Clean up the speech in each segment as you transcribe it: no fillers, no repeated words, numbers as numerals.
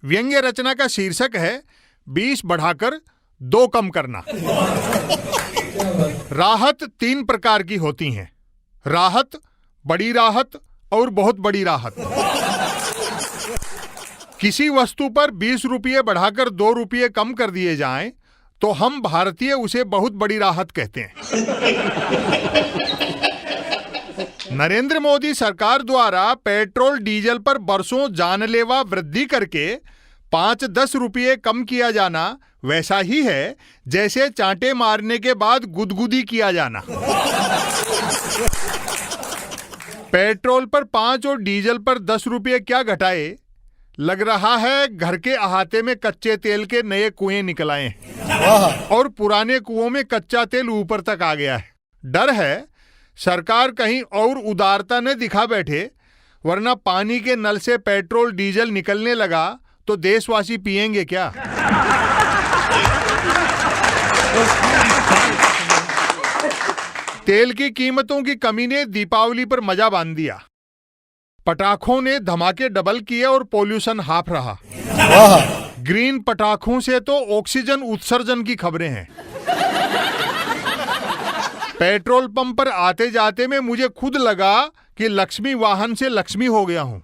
व्यंग्य रचना का शीर्षक है 20 बढ़ाकर 2 कम करना। राहत 3 प्रकार की होती हैं, राहत, बड़ी राहत और बहुत बड़ी राहत। किसी वस्तु पर 20 रुपये बढ़ाकर 2 रुपये कम कर दिए जाएं तो हम भारतीय उसे बहुत बड़ी राहत कहते हैं। नरेंद्र मोदी सरकार द्वारा पेट्रोल डीजल पर बरसों जानलेवा वृद्धि करके 5-10 रुपये कम किया जाना वैसा ही है जैसे चांटे मारने के बाद गुदगुदी किया जाना। पेट्रोल पर 5 और डीजल पर 10 रुपये क्या घटाए, लग रहा है घर के अहाते में कच्चे तेल के नए कुएं निकल आए और पुराने कुओं में कच्चा तेल ऊपर तक आ गया है। डर है सरकार कहीं और उदारता न दिखा बैठे, वरना पानी के नल से पेट्रोल डीजल निकलने लगा तो देशवासी पिएंगे क्या? तेल की कीमतों की कमी ने दीपावली पर मजा बांध दिया। पटाखों ने धमाके डबल किए और पोल्यूशन हाफ रहा। ग्रीन पटाखों से तो ऑक्सीजन उत्सर्जन की खबरें हैं। पेट्रोल पंप पर आते जाते में मुझे खुद लगा कि लक्ष्मी वाहन से लक्ष्मी हो गया हूं।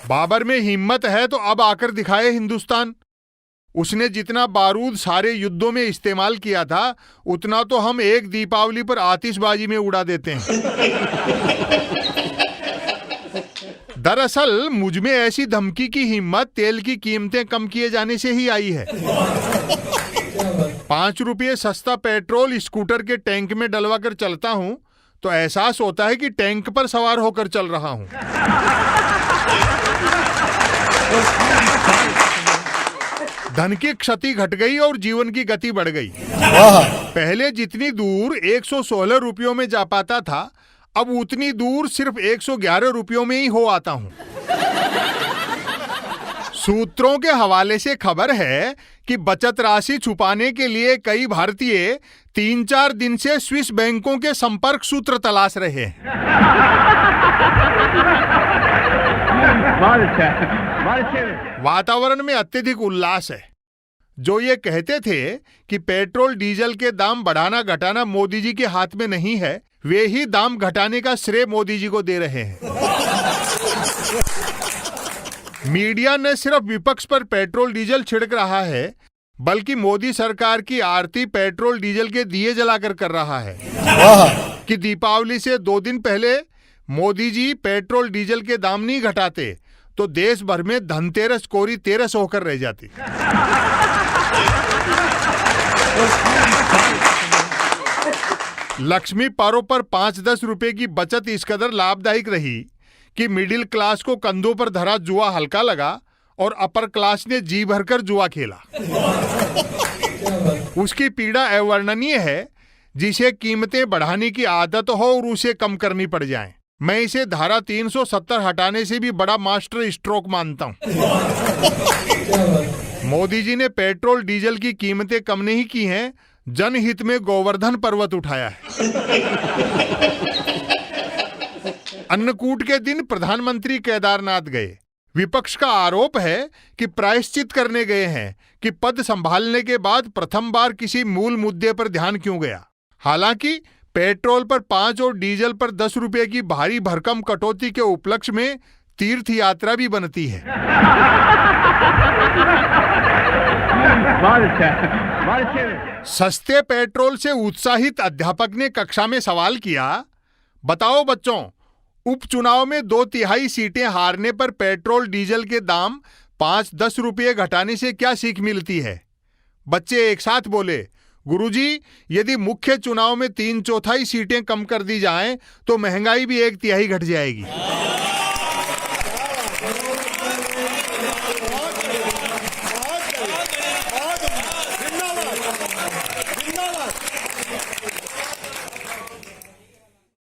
बाबर में हिम्मत है तो अब आकर दिखाए हिंदुस्तान। उसने जितना बारूद सारे युद्धों में इस्तेमाल किया था उतना तो हम एक दीपावली पर आतिशबाजी में उड़ा देते हैं। दरअसल मुझ में ऐसी धमकी की हिम्मत तेल की कीमतें कम किए जाने से ही आई है। 5 रुपये सस्ता पेट्रोल स्कूटर के टैंक में डलवा कर चलता हूं तो एहसास होता है कि टैंक पर सवार होकर चल रहा हूं। धन की क्षति घट गई और जीवन की गति बढ़ गई। पहले जितनी दूर 116 रुपयों में जा पाता था, अब उतनी दूर सिर्फ 111 रुपयों में ही हो आता हूं। सूत्रों के हवाले से खबर है कि बचत राशि छुपाने के लिए कई भारतीय 3-4 दिन से स्विस बैंकों के संपर्क सूत्र तलाश रहे हैं। वातावरण में अत्यधिक उल्लास है। जो ये कहते थे कि पेट्रोल डीजल के दाम बढ़ाना घटाना मोदी जी के हाथ में नहीं है, वे ही दाम घटाने का श्रेय मोदी जी को दे रहे हैं। मीडिया न सिर्फ विपक्ष पर पेट्रोल डीजल छिड़क रहा है, बल्कि मोदी सरकार की आरती पेट्रोल डीजल के दिए जलाकर कर रहा है। कि दीपावली से 2 दिन पहले मोदी जी पेट्रोल डीजल के दाम नहीं घटाते तो देश भर में धनतेरस कोरी 13 होकर रह जाती। लक्ष्मी पारों पर 5-10 रुपए की बचत इस कदर लाभदायक रही कि मिडिल क्लास को कंधों पर धरा जुआ हल्का लगा और अपर क्लास ने जी भरकर जुआ खेला। उसकी पीड़ा अवर्णनीय है जिसे कीमतें बढ़ाने की आदत हो और उसे कम करनी पड़ जाए। मैं इसे धारा 370 हटाने से भी बड़ा मास्टर स्ट्रोक मानता हूं। मोदी जी ने पेट्रोल डीजल की कीमतें कम नहीं की हैं, जनहित में गोवर्धन पर्वत उठाया है। अन्नकूट के दिन प्रधानमंत्री केदारनाथ गए। विपक्ष का आरोप है कि प्रायश्चित करने गए हैं कि पद संभालने के बाद प्रथम बार किसी मूल मुद्दे पर ध्यान क्यों गया। हालांकि पेट्रोल पर 5 और डीजल पर 10 रुपये की भारी भरकम कटौती के उपलक्ष्य में तीर्थ यात्रा भी बनती है। सस्ते पेट्रोल से उत्साहित अध्यापक ने कक्षा में सवाल किया, बताओ बच्चों, उपचुनाव में 2/3 सीटें हारने पर पेट्रोल डीजल के दाम 5-10 रुपये घटाने से क्या सीख मिलती है? बच्चे एक साथ बोले, गुरुजी, यदि मुख्य चुनाव में 3/4 सीटें कम कर दी जाएं तो महंगाई भी 1/3 घट जाएगी।